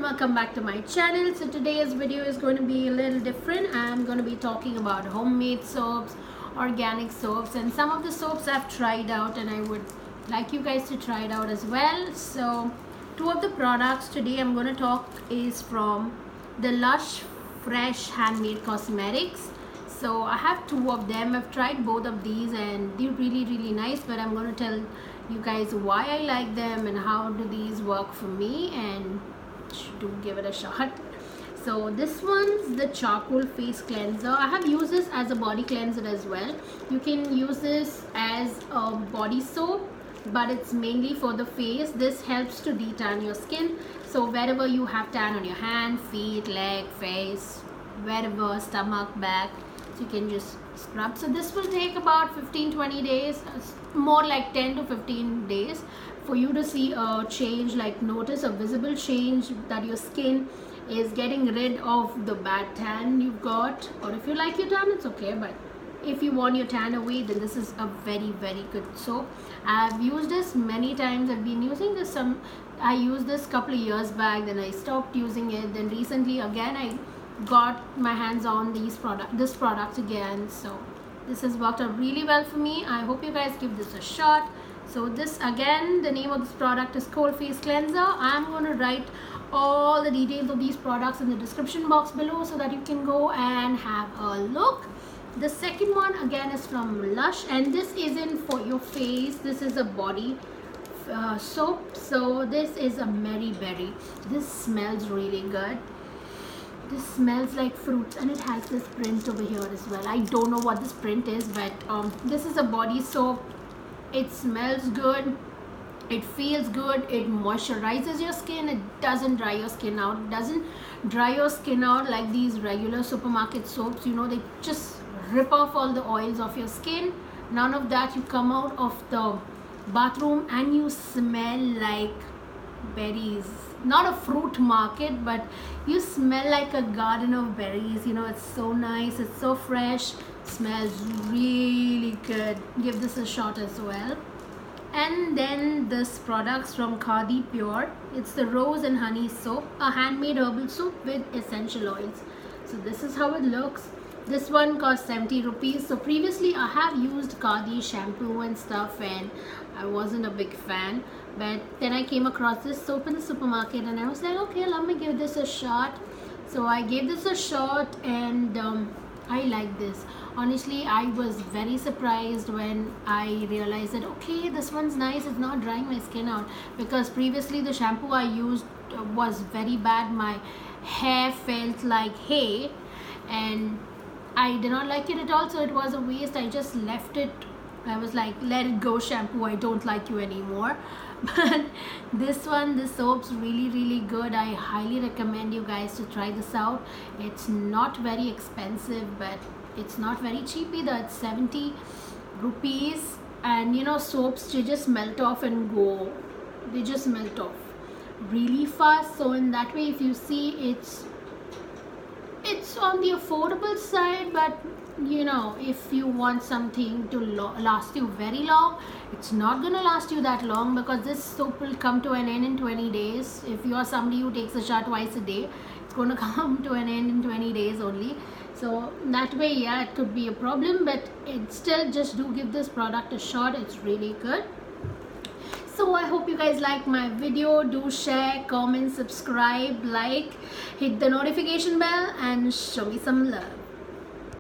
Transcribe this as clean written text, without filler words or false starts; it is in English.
welcome back to my channel. So today's video is going to be a little different. I'm going to be talking about homemade soaps, organic soaps, and some of the soaps I've tried out and I would like you guys to try it out as well. So two of the products today I'm going to talk is from the Lush Fresh Handmade Cosmetics. So I have two of them. I've tried both of these and they're really nice, but I'm going to tell you guys why I like them and how do these work for me, and do give it a shot. So this one's the charcoal face cleanser. I have used this as a body cleanser as well. You can use this as a body soap, but it's mainly for the face. This helps to detan your skin. So wherever you have tan on your hand, feet, leg, face, wherever, stomach, back, so you can just scrub. So this will take about 15-20 days, more like 10 to 15 days for you to see a change, like notice a visible change that your skin is getting rid of the bad tan you've got. Or if you like your tan, it's okay, but if you want your tan away, then this is a very good soap. I've used this many times. I've been using this I used this couple of years back, then I stopped using it, then recently again I got my hands on this product again. So this has worked out really well for me. I hope you guys give this a shot. So this, again, the name of this product is Cold Face Cleanser. I'm going to write all the details of these products in the description box below so that you can go and have a look. The second one again is from Lush, and this isn't for your face. This is a body soap. So this is a Mary Berry. This smells really good. This smells like fruits, and it has this print over here as well. I don't know what this print is, but this is a body soap. It smells good, it feels good, it moisturizes your skin, it doesn't dry your skin out. It doesn't dry your skin out like these regular supermarket soaps, you know, they just rip off all the oils off your skin. None of that. You come out of the bathroom and you smell like berries. Not a fruit market, but you smell like a garden of berries. You know, it's so nice, it's so fresh, smells really good. Give this a shot as well. And then this product's from Khadi Pure. It's the rose and honey soap, a handmade herbal soap with essential oils. So this is how it looks. This one costs 70 rupees. So previously I have used Khadi shampoo and stuff and I wasn't a big fan, but then I came across this soap in the supermarket and I was like, okay, let me give this a shot. So I gave this a shot and I like this. Honestly, I was very surprised when I realized that, okay, this one's nice, it's not drying my skin out, because previously the shampoo I used was very bad. My hair felt like hay and I did not like it at all, so it was a waste. I just left it. I was like, let it go, shampoo, I don't like you anymore. But this one, this soap's really good. I highly recommend you guys to try this out. It's not very expensive, but it's not very cheap either. It's 70 rupees, and you know, soaps, they just melt off and go. They just melt off really fast. So in that way, if you see, it's on the affordable side, but you know, if you want something to last you very long, it's not gonna last you that long, because this soap will come to an end in 20 days. If you are somebody who takes a shower twice a day, it's gonna come to an end in 20 days only. So that way, yeah, it could be a problem, but it still, just do give this product a shot. It's really good. So I hope you guys like my video. Do share, comment, subscribe, like, hit the notification bell and show me some love.